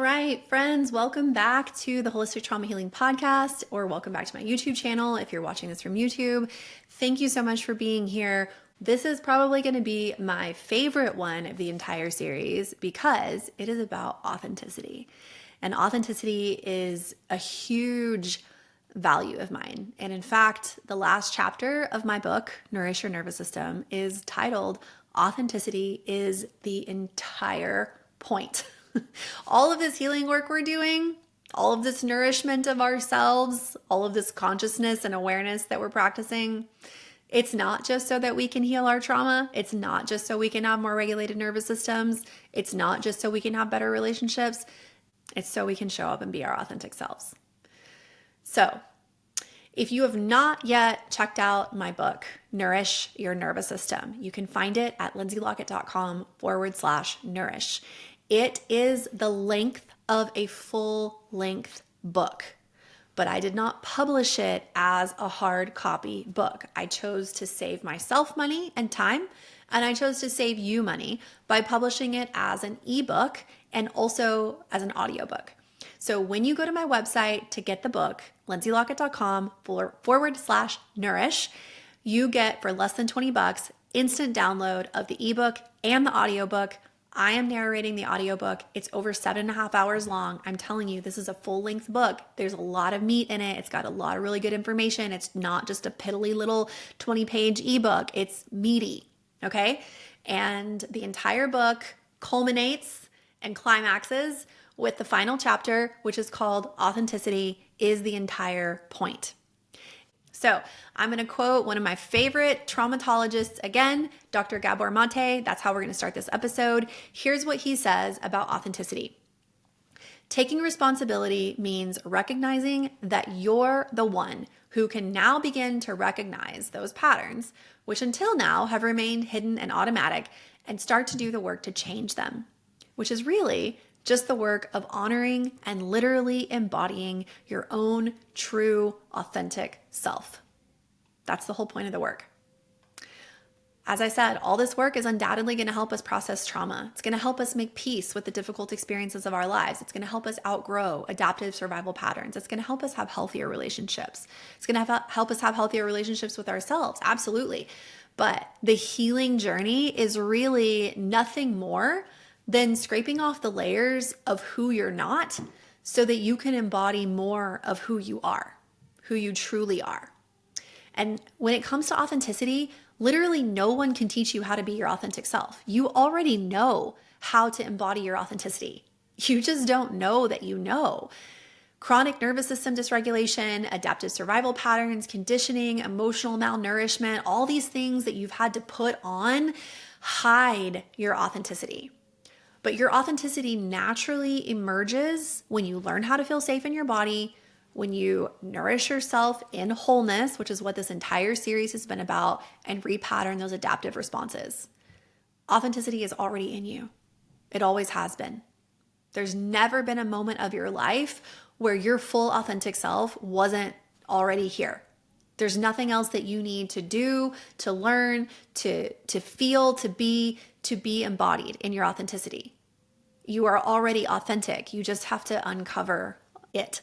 right, friends, welcome back to the Holistic Trauma Healing Podcast, or welcome back to my YouTube channel if you're watching this from YouTube. Thank you so much for being here. This is probably going to be my favorite one of the entire series because it is about authenticity. And authenticity is a huge value of mine. And in fact, the last chapter of my book, Nourish Your Nervous System, is titled Authenticity is the Entire Point. All of this healing work we're doing, all of this nourishment of ourselves, all of this consciousness and awareness that we're practicing, it's not just so that we can heal our trauma. It's not just so we can have more regulated nervous systems. It's not just so we can have better relationships. It's so we can show up and be our authentic selves. So, if you have not yet checked out my book, Nourish Your Nervous System, you can find it at lindseylockett.com/nourish. It is the length of a full-length book, but I did not publish it as a hard copy book. I chose to save myself money and time, and I chose to save you money by publishing it as an ebook and also as an audiobook. So when you go to my website to get the book, lindseylockett.com/nourish, you get for less than $20 instant download of the ebook and the audiobook. I am narrating the audiobook. It's over 7.5 hours long. I'm telling you, this is a full-length book. There's a lot of meat in it. It's got a lot of really good information. It's not just a piddly little 20-page ebook. It's meaty, okay? And the entire book culminates and climaxes with the final chapter, which is called Authenticity is the Entire Point. So I'm going to quote one of my favorite traumatologists again, Dr. Gabor Mate. That's how we're going to start this episode. Here's what he says about authenticity. Taking responsibility means recognizing that you're the one who can now begin to recognize those patterns, which until now have remained hidden and automatic, and start to do the work to change them, which is really just the work of honoring and literally embodying your own true, authentic self. That's the whole point of the work. As I said, all this work is undoubtedly going to help us process trauma. It's going to help us make peace with the difficult experiences of our lives. It's going to help us outgrow adaptive survival patterns. It's going to help us have healthier relationships. It's going to help us have healthier relationships with ourselves. Absolutely. But the healing journey is really nothing more than scraping off the layers of who you're not so that you can embody more of who you are, who you truly are. And when it comes to authenticity, literally no one can teach you how to be your authentic self. You already know how to embody your authenticity. You just don't know that you know. Chronic nervous system dysregulation, adaptive survival patterns, conditioning, emotional malnourishment, all these things that you've had to put on hide your authenticity. But your authenticity naturally emerges when you learn how to feel safe in your body, when you nourish yourself in wholeness, which is what this entire series has been about, and repattern those adaptive responses. Authenticity is already in you. It always has been. There's never been a moment of your life where your full authentic self wasn't already here. There's nothing else that you need to do, to learn, to feel, to be embodied in your authenticity. You are already authentic. You just have to uncover it.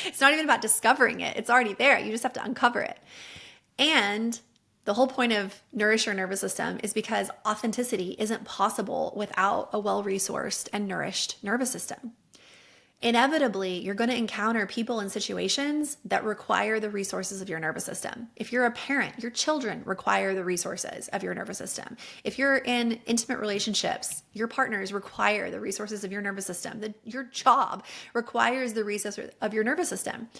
It's not even about discovering it. It's already there. You just have to uncover it. And the whole point of Nourish Your Nervous System is because authenticity isn't possible without a well-resourced and nourished nervous system. Inevitably, you're going to encounter people and situations that require the resources of your nervous system. If you're a parent, your children require the resources of your nervous system. If you're in intimate relationships, your partners require the resources of your nervous system. Your job requires the resources of your nervous system.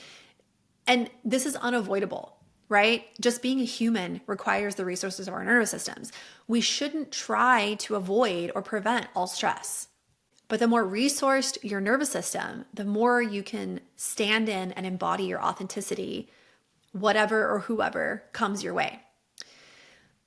And this is unavoidable, right? Just being a human requires the resources of our nervous systems. We shouldn't try to avoid or prevent all stress. But the more resourced your nervous system, the more you can stand in and embody your authenticity, whatever or whoever comes your way.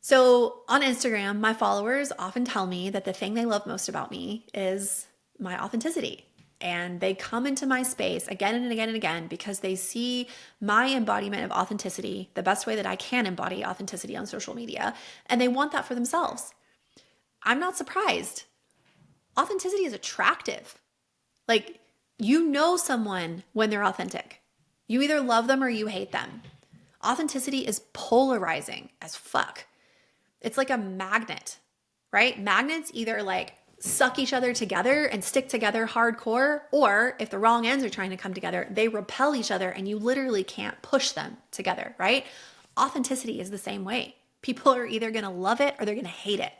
So on Instagram, my followers often tell me that the thing they love most about me is my authenticity. And they come into my space again and again and again because they see my embodiment of authenticity, the best way that I can embody authenticity on social media, and they want that for themselves. I'm not surprised. Authenticity is attractive. Like, you know someone when they're authentic. You either love them or you hate them. Authenticity is polarizing as fuck. It's like a magnet, right? Magnets either like suck each other together and stick together hardcore, or if the wrong ends are trying to come together, they repel each other and you literally can't push them together, right? Authenticity is the same way. People are either going to love it or they're going to hate it.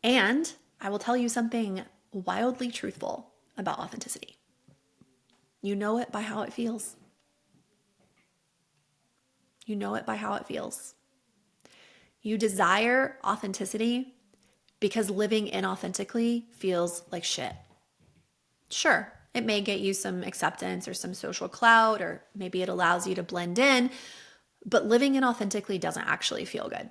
And I will tell you something wildly truthful about authenticity. You know it by how it feels. You know it by how it feels. You desire authenticity because living inauthentically feels like shit. Sure, it may get you some acceptance or some social clout, or maybe it allows you to blend in, but living inauthentically doesn't actually feel good.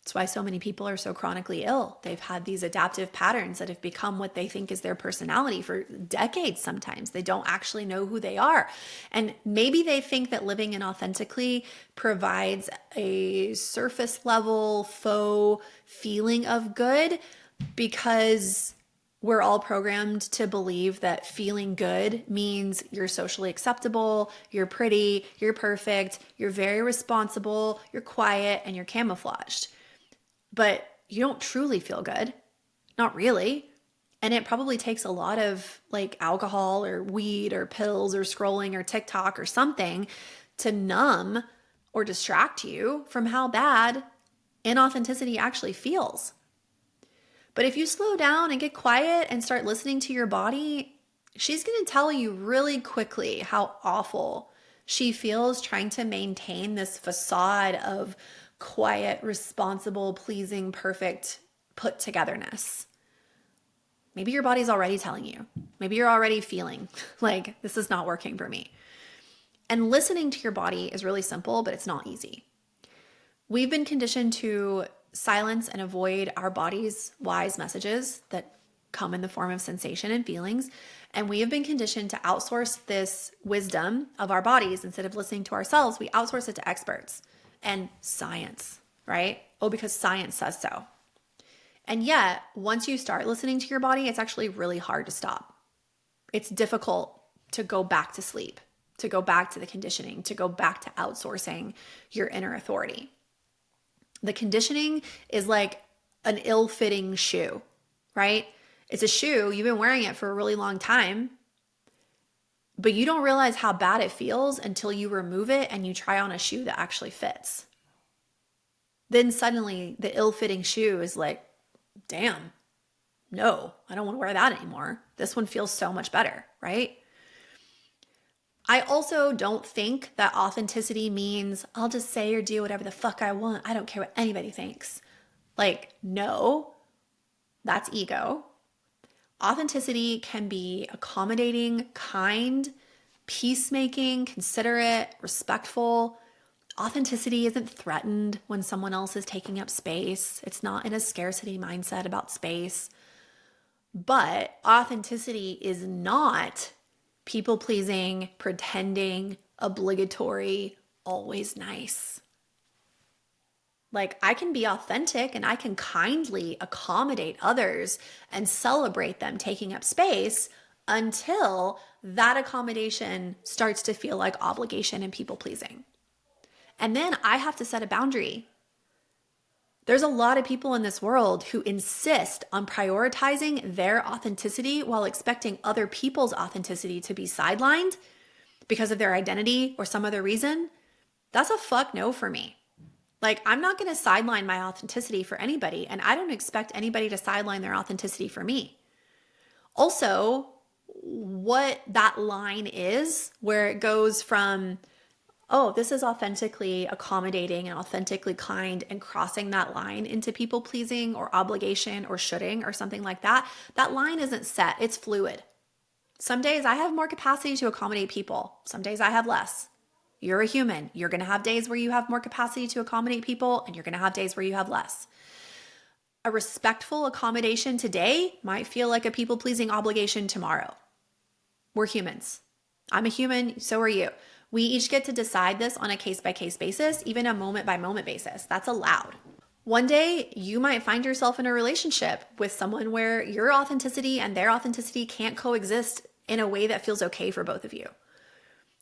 That's why so many people are so chronically ill. They've had these adaptive patterns that have become what they think is their personality for decades sometimes. They don't actually know who they are. And maybe they think that living inauthentically provides a surface level faux feeling of good because we're all programmed to believe that feeling good means you're socially acceptable, you're pretty, you're perfect, you're very responsible, you're quiet, and you're camouflaged. But you don't truly feel good. Not really. And it probably takes a lot of like alcohol or weed or pills or scrolling or TikTok or something to numb or distract you from how bad inauthenticity actually feels. But if you slow down and get quiet and start listening to your body, she's going to tell you really quickly how awful she feels trying to maintain this facade of quiet, responsible, pleasing, perfect put togetherness. Maybe your body's already telling you. Maybe you're already feeling like this is not working for me. And listening to your body is really simple, but it's not easy. We've been conditioned to silence and avoid our body's wise messages that come in the form of sensation and feelings. And we have been conditioned to outsource this wisdom of our bodies. Instead of listening to ourselves, we outsource it to experts and science, right? Oh, because science says so. And yet, once you start listening to your body, it's actually really hard to stop. It's difficult to go back to sleep, to go back to the conditioning, to go back to outsourcing your inner authority. The conditioning is like an ill-fitting shoe, right? It's a shoe, you've been wearing it for a really long time, but you don't realize how bad it feels until you remove it and you try on a shoe that actually fits. Then suddenly the ill-fitting shoe is like, damn, no, I don't want to wear that anymore. This one feels so much better, right? I also don't think that authenticity means I'll just say or do whatever the fuck I want. I don't care what anybody thinks. Like, no, that's ego. Authenticity can be accommodating, kind, peacemaking, considerate, respectful. Authenticity isn't threatened when someone else is taking up space. It's not in a scarcity mindset about space. But authenticity is not people-pleasing, pretending, obligatory, always nice. Like, I can be authentic and I can kindly accommodate others and celebrate them taking up space until that accommodation starts to feel like obligation and people-pleasing. And then I have to set a boundary. There's a lot of people in this world who insist on prioritizing their authenticity while expecting other people's authenticity to be sidelined because of their identity or some other reason. That's a fuck no for me. Like, I'm not going to sideline my authenticity for anybody, and I don't expect anybody to sideline their authenticity for me. Also, what that line is, where it goes from, oh, this is authentically accommodating and authentically kind, and crossing that line into people pleasing or obligation or shoulding or something like that, that line isn't set. It's fluid. Some days I have more capacity to accommodate people. Some days I have less. You're a human. You're going to have days where you have more capacity to accommodate people, and you're going to have days where you have less. A respectful accommodation today might feel like a people-pleasing obligation tomorrow. We're humans. I'm a human, so are you. We each get to decide this on a case-by-case basis, even a moment-by-moment basis. That's allowed. One day, you might find yourself in a relationship with someone where your authenticity and their authenticity can't coexist in a way that feels okay for both of you.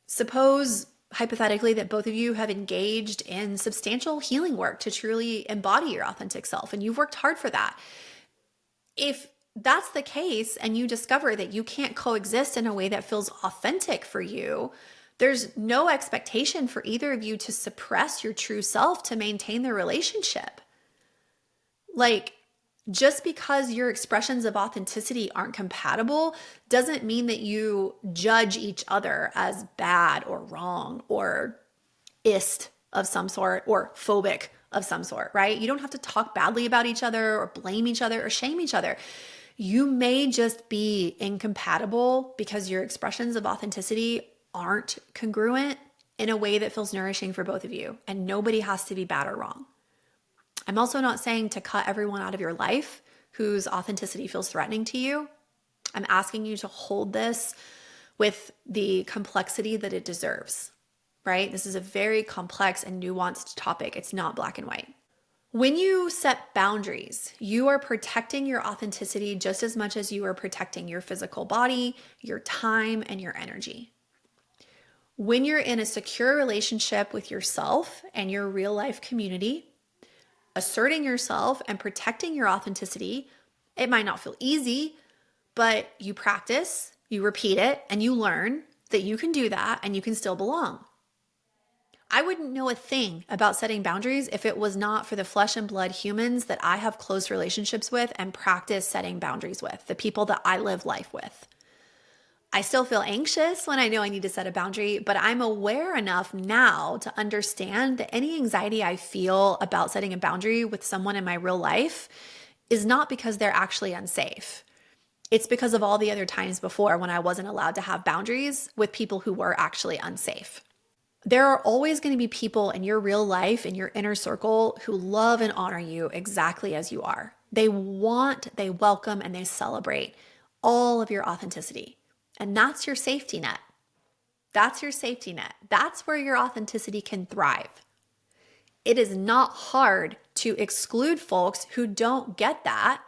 Suppose, hypothetically, that both of you have engaged in substantial healing work to truly embody your authentic self, and you've worked hard for that. If that's the case and you discover that you can't coexist in a way that feels authentic for you, there's no expectation for either of you to suppress your true self to maintain the relationship. Like, just because your expressions of authenticity aren't compatible doesn't mean that you judge each other as bad or wrong or ist of some sort or phobic of some sort, right? You don't have to talk badly about each other or blame each other or shame each other. You may just be incompatible because your expressions of authenticity aren't congruent in a way that feels nourishing for both of you, and nobody has to be bad or wrong. I'm also not saying to cut everyone out of your life whose authenticity feels threatening to you. I'm asking you to hold this with the complexity that it deserves, right? This is a very complex and nuanced topic. It's not black and white. When you set boundaries, you are protecting your authenticity just as much as you are protecting your physical body, your time, and your energy. When you're in a secure relationship with yourself and your real life community, asserting yourself and protecting your authenticity, it might not feel easy, but you practice, you repeat it, and you learn that you can do that and you can still belong. I wouldn't know a thing about setting boundaries if it was not for the flesh and blood humans that I have close relationships with and practice setting boundaries with, the people that I live life with. I still feel anxious when I know I need to set a boundary, but I'm aware enough now to understand that any anxiety I feel about setting a boundary with someone in my real life is not because they're actually unsafe. It's because of all the other times before when I wasn't allowed to have boundaries with people who were actually unsafe. There are always going to be people in your real life, in your inner circle, who love and honor you exactly as you are. They want, they welcome, and they celebrate all of your authenticity. And that's your safety net. That's your safety net. That's where your authenticity can thrive. It is not hard to exclude folks who don't get that.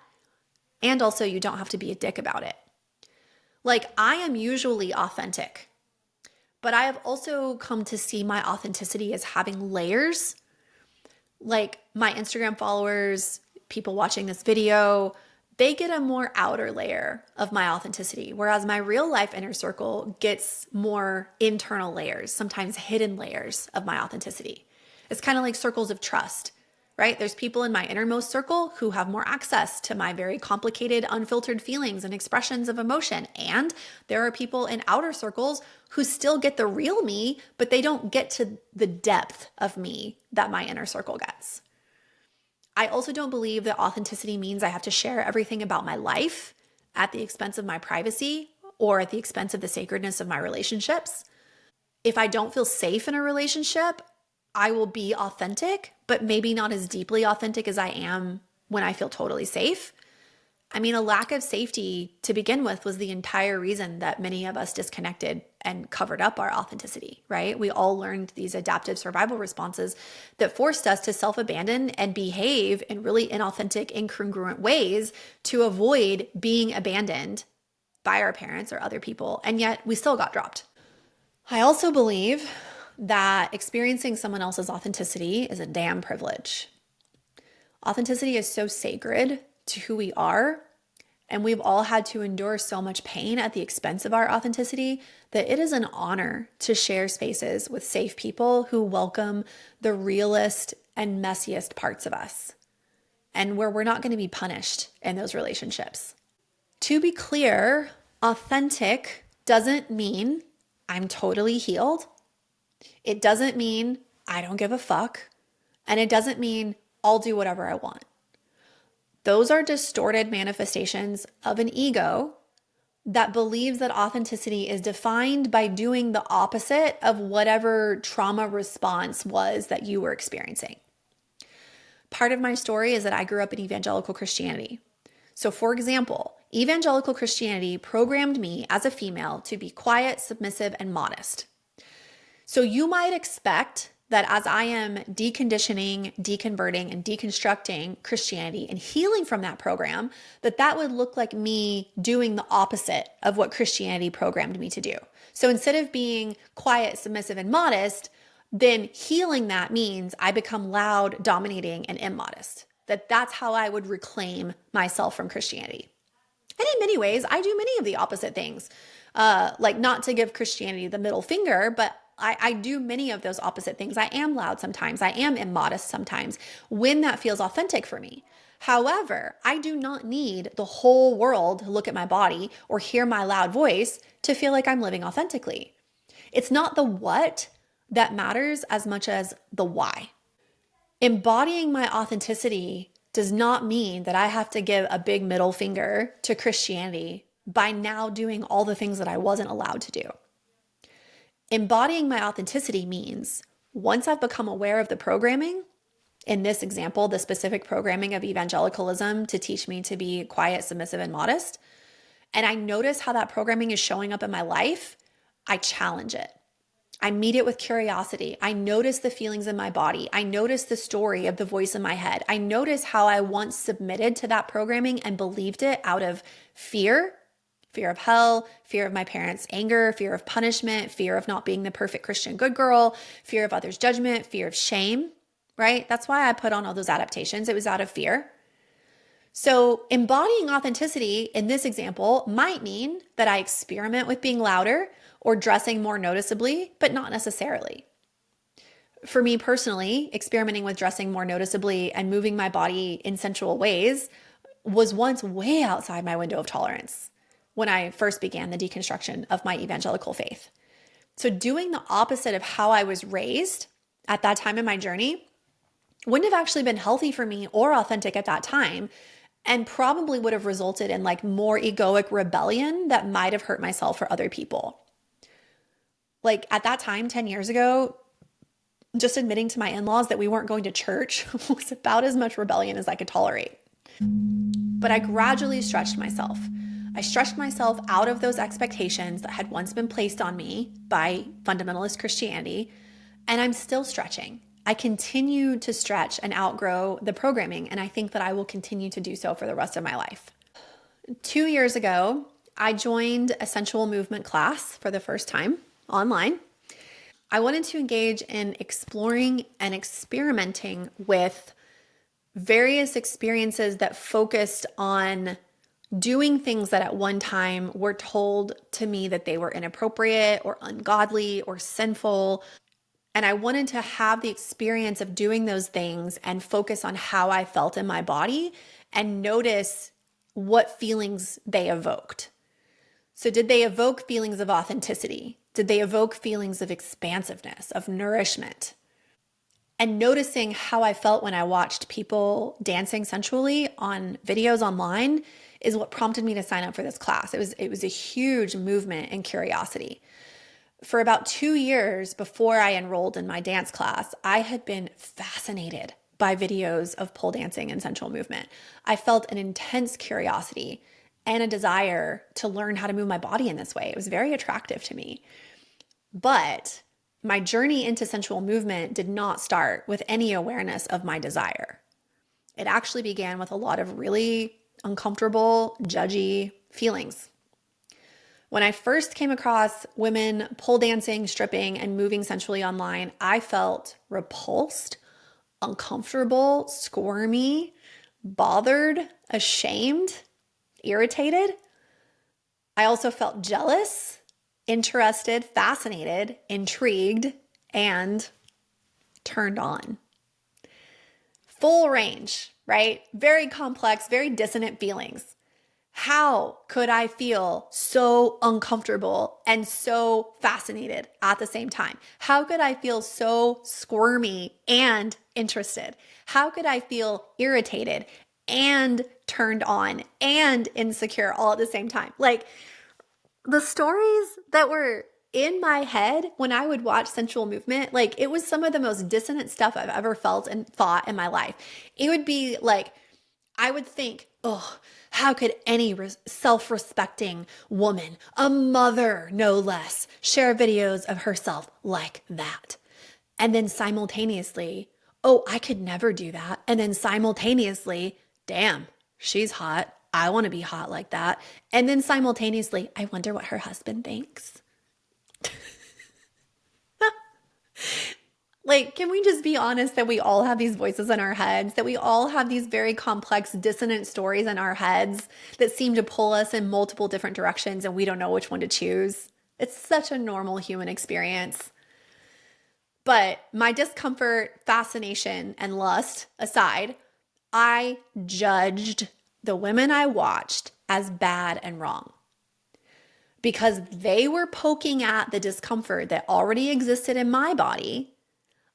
And also, you don't have to be a dick about it. Like, I am usually authentic, but I have also come to see my authenticity as having layers. Like, my Instagram followers, people watching this video, they get a more outer layer of my authenticity, whereas my real life inner circle gets more internal layers, sometimes hidden layers of my authenticity. It's kind of like circles of trust, right? There's people in my innermost circle who have more access to my very complicated, unfiltered feelings and expressions of emotion. And there are people in outer circles who still get the real me, but they don't get to the depth of me that my inner circle gets. I also don't believe that authenticity means I have to share everything about my life at the expense of my privacy or at the expense of the sacredness of my relationships. If I don't feel safe in a relationship, I will be authentic, but maybe not as deeply authentic as I am when I feel totally safe. I mean, a lack of safety to begin with was the entire reason that many of us disconnected and covered up our authenticity, right? We all learned these adaptive survival responses that forced us to self-abandon and behave in really inauthentic, incongruent ways to avoid being abandoned by our parents or other people, and yet we still got dropped. I also believe that experiencing someone else's authenticity is a damn privilege. Authenticity is so sacred to who we are, and we've all had to endure so much pain at the expense of our authenticity that it is an honor to share spaces with safe people who welcome the realest and messiest parts of us, and where we're not going to be punished in those relationships. To be clear, authentic doesn't mean I'm totally healed. It doesn't mean I don't give a fuck. And it doesn't mean I'll do whatever I want. Those are distorted manifestations of an ego that believes that authenticity is defined by doing the opposite of whatever trauma response was that you were experiencing. Part of my story is that I grew up in evangelical Christianity. So, for example, evangelical Christianity programmed me as a female to be quiet, submissive, and modest. So you might expect that as I am deconditioning, deconverting, and deconstructing Christianity and healing from that program, that would look like me doing the opposite of what Christianity programmed me to do. So instead of being quiet, submissive, and modest, then healing that means I become loud, dominating, and immodest. That's how I would reclaim myself from Christianity. And in many ways, I do many of the opposite things. Like, not to give Christianity the middle finger, but I do many of those opposite things. I am loud sometimes. I am immodest sometimes when that feels authentic for me. However, I do not need the whole world to look at my body or hear my loud voice to feel like I'm living authentically. It's not the what that matters as much as the why. Embodying my authenticity does not mean that I have to give a big middle finger to Christianity by now doing all the things that I wasn't allowed to do. Embodying my authenticity means once I've become aware of the programming, in this example, the specific programming of evangelicalism to teach me to be quiet, submissive, and modest, and I notice how that programming is showing up in my life, I challenge it. I meet it with curiosity. I notice the feelings in my body. I notice the story of the voice in my head. I notice how I once submitted to that programming and believed it out of fear of hell, fear of my parents' anger, fear of punishment, fear of not being the perfect Christian good girl, fear of others' judgment, fear of shame, right? That's why I put on all those adaptations. It was out of fear. So embodying authenticity in this example might mean that I experiment with being louder or dressing more noticeably, but not necessarily. For me personally, experimenting with dressing more noticeably and moving my body in sensual ways was once way outside my window of tolerance when I first began the deconstruction of my evangelical faith. So doing the opposite of how I was raised at that time in my journey wouldn't have actually been healthy for me or authentic at that time, and probably would have resulted in like more egoic rebellion that might have hurt myself or other people. Like at that time, 10 years ago, just admitting to my in-laws that we weren't going to church was about as much rebellion as I could tolerate. But I gradually stretched myself. I stretched myself out of those expectations that had once been placed on me by fundamentalist Christianity, and I'm still stretching. I continue to stretch and outgrow the programming, and I think that I will continue to do so for the rest of my life. 2 years ago, I joined a sensual movement class for the first time online. I wanted to engage in exploring and experimenting with various experiences that focused on doing things that at one time were told to me that they were inappropriate or ungodly or sinful. And I wanted to have the experience of doing those things and focus on how I felt in my body and notice what feelings they evoked. So did they evoke feelings of authenticity? Did they evoke feelings of expansiveness, of nourishment? And noticing how I felt when I watched people dancing sensually on videos online is what prompted me to sign up for this class. It was a huge movement and curiosity. For about 2 years before I enrolled in my dance class, I had been fascinated by videos of pole dancing and sensual movement. I felt an intense curiosity and a desire to learn how to move my body in this way. It was very attractive to me. But my journey into sensual movement did not start with any awareness of my desire. It actually began with a lot of really uncomfortable, judgy feelings. When I first came across women pole dancing, stripping, and moving sensually online, I felt repulsed, uncomfortable, squirmy, bothered, ashamed, irritated. I also felt jealous, interested, fascinated, intrigued, and turned on. Full range, right? Very complex, very dissonant feelings. How could I feel so uncomfortable and so fascinated at the same time? How could I feel so squirmy and interested? How could I feel irritated and turned on and insecure all at the same time? Like, the stories that were in my head when I would watch sensual movement, like, it was some of the most dissonant stuff I've ever felt and thought in my life. It would be like, I would think, oh, how could any self-respecting woman, a mother no less, share videos of herself like that? And then simultaneously, oh, I could never do that. And then simultaneously, damn, she's hot. I want to be hot like that. And then simultaneously, I wonder what her husband thinks. Like, can we just be honest that we all have these voices in our heads, that we all have these very complex, dissonant stories in our heads that seem to pull us in multiple different directions and we don't know which one to choose? It's such a normal human experience. But my discomfort, fascination, and lust aside, I judged the women I watched as bad and wrong because they were poking at the discomfort that already existed in my body.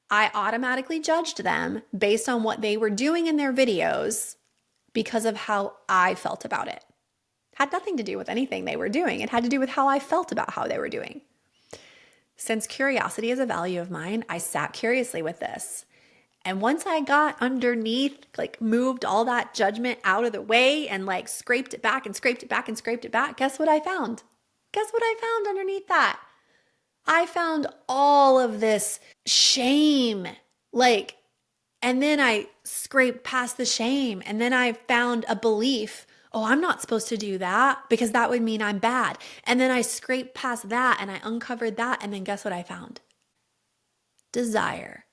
I automatically judged them based on what they were doing in their videos because of how I felt about it. Had nothing to do with anything they were doing. It had to do with how I felt about how they were doing. Since curiosity is a value of mine, I sat curiously with this. And once I got underneath, like moved all that judgment out of the way and like scraped it back and scraped it back and scraped it back, guess what I found? Guess what I found underneath that? I found all of this shame, and then I scraped past the shame, and then I found a belief, oh, I'm not supposed to do that because that would mean I'm bad. And then I scraped past that and I uncovered that, and then guess what I found? Desire.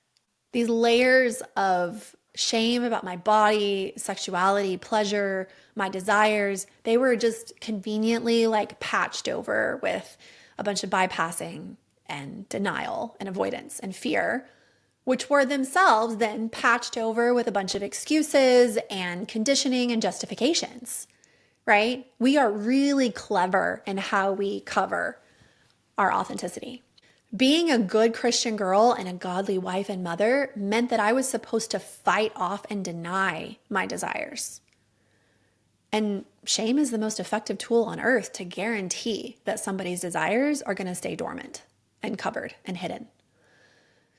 These layers of shame about my body, sexuality, pleasure, my desires, they were just conveniently like patched over with a bunch of bypassing and denial and avoidance and fear, which were themselves then patched over with a bunch of excuses and conditioning and justifications, right? We are really clever in how we cover our authenticity. Being a good Christian girl and a godly wife and mother meant that I was supposed to fight off and deny my desires. And shame is the most effective tool on earth to guarantee that somebody's desires are going to stay dormant and covered and hidden.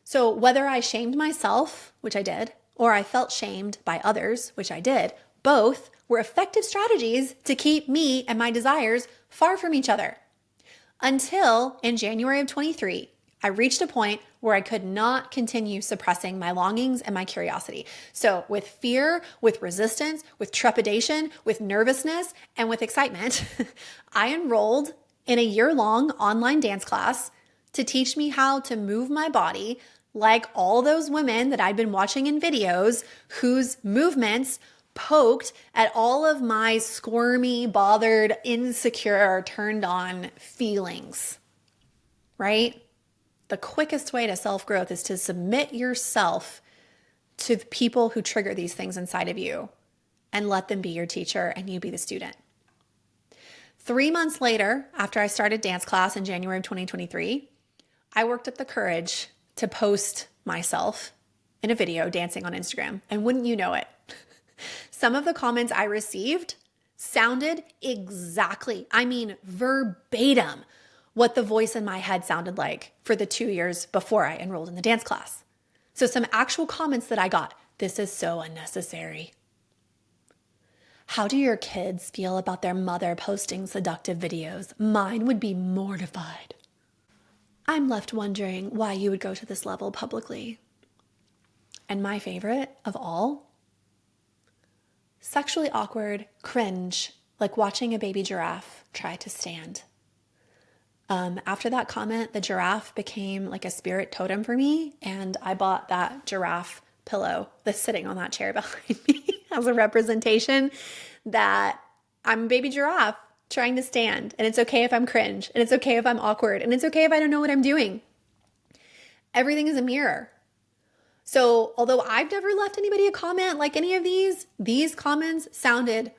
So whether I shamed myself, which I did, or I felt shamed by others, which I did, both were effective strategies to keep me and my desires far from each other. Until in January of 23, I reached a point where I could not continue suppressing my longings and my curiosity. So with fear, with resistance, with trepidation, with nervousness, and with excitement, I enrolled in a year-long online dance class to teach me how to move my body like all those women that I'd been watching in videos whose movements poked at all of my squirmy, bothered, insecure, turned on feelings, right? The quickest way to self-growth is to submit yourself to the people who trigger these things inside of you and let them be your teacher and you be the student. 3 months later, after I started dance class in January of 2023, I worked up the courage to post myself in a video dancing on Instagram. And wouldn't you know it? Some of the comments I received sounded exactly, I mean verbatim, what the voice in my head sounded like for the 2 years before I enrolled in the dance class. So some actual comments that I got, this is so unnecessary. How do your kids feel about their mother posting seductive videos? Mine would be mortified. I'm left wondering why you would go to this level publicly. And my favorite of all, sexually awkward, cringe, like watching a baby giraffe try to stand. After that comment, the giraffe became like a spirit totem for me, and I bought that giraffe pillow that's sitting on that chair behind me as a representation that I'm a baby giraffe trying to stand, and it's okay if I'm cringe, and it's okay if I'm awkward, and it's okay if I don't know what I'm doing. Everything is a mirror. So although I've never left anybody a comment like any of these comments sounded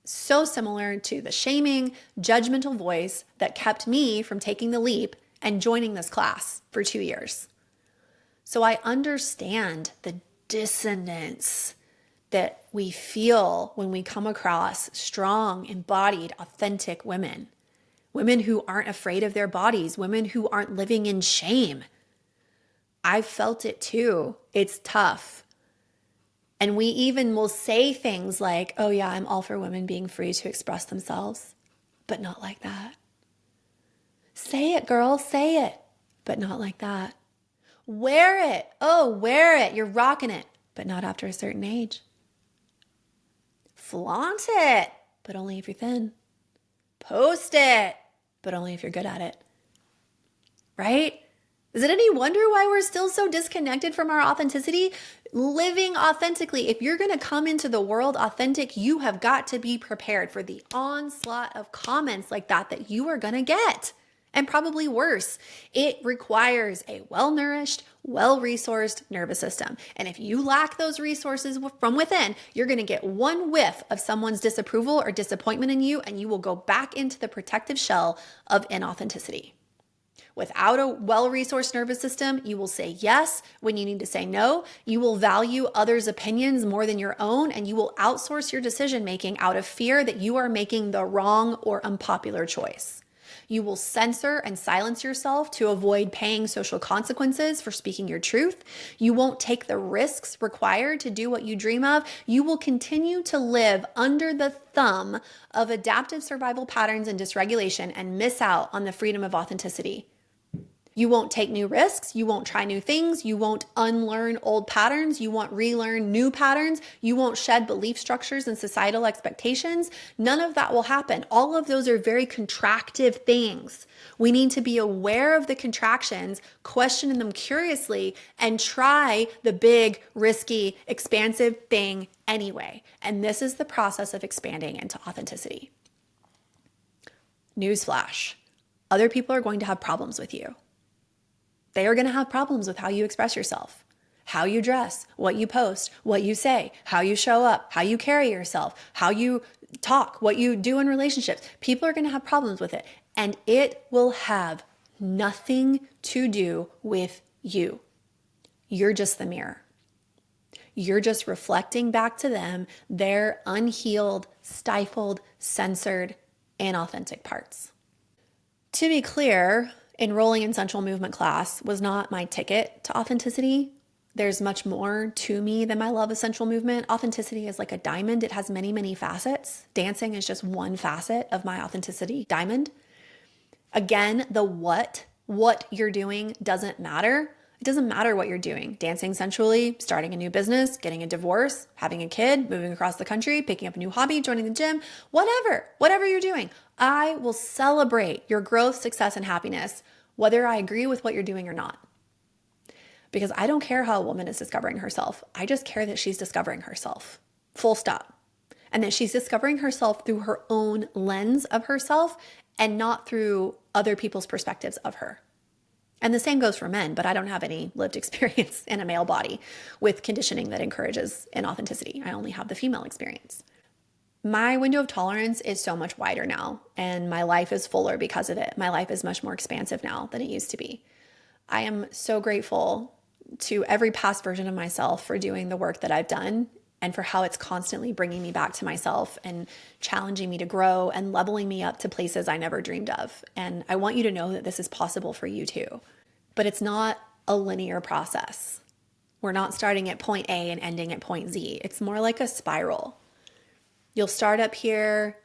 so similar to the shaming, judgmental voice that kept me from taking the leap and joining this class for 2 years. So I understand the dissonance that we feel when we come across strong, embodied, authentic women. Women who aren't afraid of their bodies, women who aren't living in shame. I've felt it too. It's tough. And we even will say things like, oh yeah, I'm all for women being free to express themselves, but not like that. Say it, girl, say it, but not like that. Wear it. Oh, wear it. You're rocking it, but not after a certain age. Flaunt it, but only if you're thin. Post it, but only if you're good at it. Right? Is it any wonder why we're still so disconnected from our authenticity? Living authentically. If you're going to come into the world authentic, you have got to be prepared for the onslaught of comments like that you are going to get. And probably worse, it requires a well-nourished, well-resourced nervous system. And if you lack those resources from within, you're going to get one whiff of someone's disapproval or disappointment in you, and you will go back into the protective shell of inauthenticity. Without a well-resourced nervous system, you will say yes when you need to say no. You will value others' opinions more than your own, and you will outsource your decision-making out of fear that you are making the wrong or unpopular choice. You will censor and silence yourself to avoid paying social consequences for speaking your truth. You won't take the risks required to do what you dream of. You will continue to live under the thumb of adaptive survival patterns and dysregulation and miss out on the freedom of authenticity. You won't take new risks. You won't try new things. You won't unlearn old patterns. You won't relearn new patterns. You won't shed belief structures and societal expectations. None of that will happen. All of those are very contractive things. We need to be aware of the contractions, question them curiously, and try the big, risky, expansive thing anyway. And this is the process of expanding into authenticity. Newsflash: other people are going to have problems with you. They are going to have problems with how you express yourself, how you dress, what you post, what you say, how you show up, how you carry yourself, how you talk, what you do in relationships. People are going to have problems with it, and it will have nothing to do with you. You're just the mirror. You're just reflecting back to them their unhealed, stifled, censored, inauthentic parts. To be clear, enrolling in Sensual Movement class was not my ticket to authenticity. There's much more to me than my love of sensual movement. Authenticity is like a diamond. It has many, many facets. Dancing is just one facet of my authenticity diamond. Again, the what you're doing doesn't matter. It doesn't matter what you're doing. Dancing sensually, starting a new business, getting a divorce, having a kid, moving across the country, picking up a new hobby, joining the gym, whatever you're doing. I will celebrate your growth, success, and happiness, whether I agree with what you're doing or not. Because I don't care how a woman is discovering herself. I just care that she's discovering herself. Full stop. And that she's discovering herself through her own lens of herself and not through other people's perspectives of her. And the same goes for men, but I don't have any lived experience in a male body with conditioning that encourages inauthenticity. I only have the female experience. My window of tolerance is so much wider now, and my life is fuller because of it. My life is much more expansive now than it used to be. I am so grateful to every past version of myself for doing the work that I've done and for how it's constantly bringing me back to myself and challenging me to grow and leveling me up to places I never dreamed of. And I want you to know that this is possible for you too. But it's not a linear process. We're not starting at point A and ending at point Z. It's more like a spiral. You'll start up here,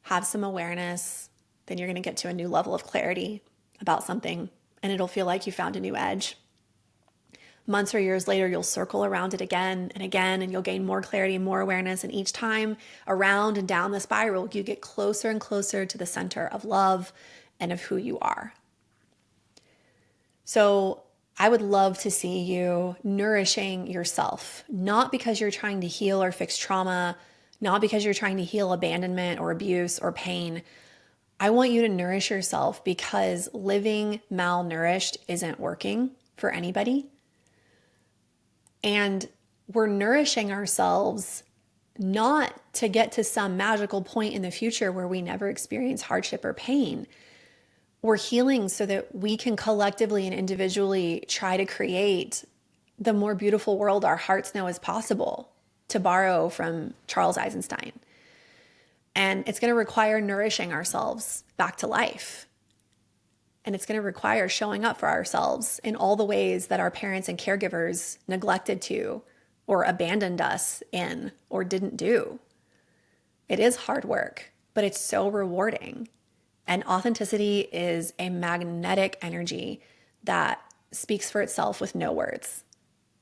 have some awareness, then you're going to get to a new level of clarity about something, and it'll feel like you found a new edge. Months or years later, you'll circle around it again, and you'll gain more clarity and more awareness. And each time around and down the spiral, you get closer and closer to the center of love and of who you are. So I would love to see you nourishing yourself, not because you're trying to heal or fix trauma, not because you're trying to heal abandonment or abuse or pain. I want you to nourish yourself because living malnourished isn't working for anybody. And we're nourishing ourselves not to get to some magical point in the future where we never experience hardship or pain. We're healing so that we can collectively and individually try to create the more beautiful world our hearts know is possible, to borrow from Charles Eisenstein. And it's going to require nourishing ourselves back to life. And it's going to require showing up for ourselves in all the ways that our parents and caregivers neglected to, or abandoned us in, or didn't do. It is hard work, but it's so rewarding. And authenticity is a magnetic energy that speaks for itself with no words.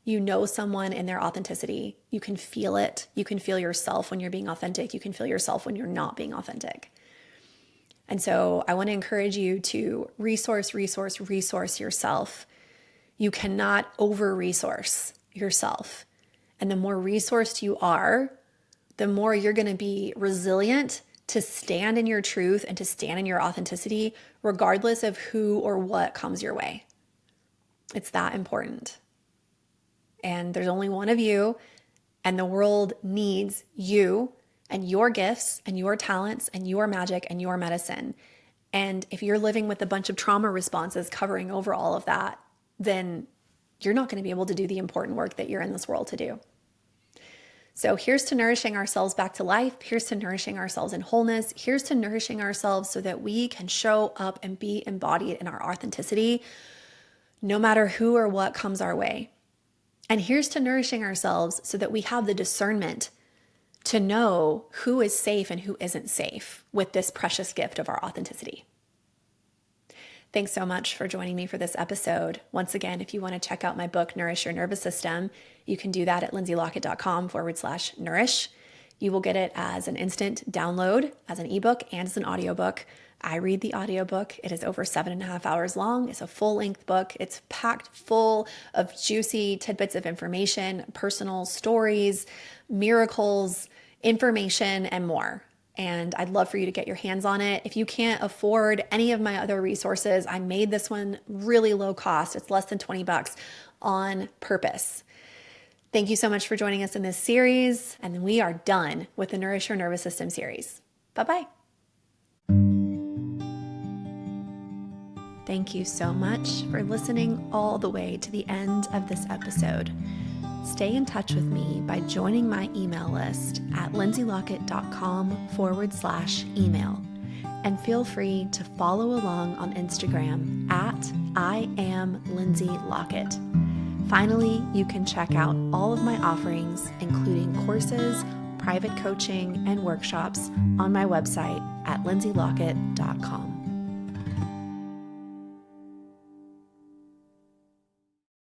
You know someone in their authenticity. You can feel it. You can feel yourself when you're being authentic. You can feel yourself when you're not being authentic. And so I want to encourage you to resource yourself. You cannot over-resource yourself. And the more resourced you are, the more you're going to be resilient to stand in your truth and to stand in your authenticity, regardless of who or what comes your way. It's that important. And there's only one of you, and the world needs you and your gifts and your talents and your magic and your medicine. And if you're living with a bunch of trauma responses covering over all of that, then you're not going to be able to do the important work that you're in this world to do. So here's to nourishing ourselves back to life. Here's to nourishing ourselves in wholeness. Here's to nourishing ourselves so that we can show up and be embodied in our authenticity, no matter who or what comes our way. And here's to nourishing ourselves so that we have the discernment to know who is safe and who isn't safe with this precious gift of our authenticity. Thanks so much for joining me for this episode. Once again, if you want to check out my book, Nourish Your Nervous System, you can do that at lindseylockett.com/nourish. You will get it as an instant download, as an ebook, and as an audiobook. I read the audiobook. It is over 7.5 hours long. It's a full-length book. It's packed full of juicy tidbits of information, personal stories, miracles, information, and more. And I'd love for you to get your hands on it. If you can't afford any of my other resources, I made this one really low cost. It's less than $20 on purpose. Thank you so much for joining us in this series. And we are done with the Nourish Your Nervous System series. Bye-bye. Thank you so much for listening all the way to the end of this episode. Stay in touch with me by joining my email list at lindseylockett.com/email. And feel free to follow along on Instagram at I am Lindsey Lockett. Finally, you can check out all of my offerings, including courses, private coaching, and workshops on my website at lindseylockett.com.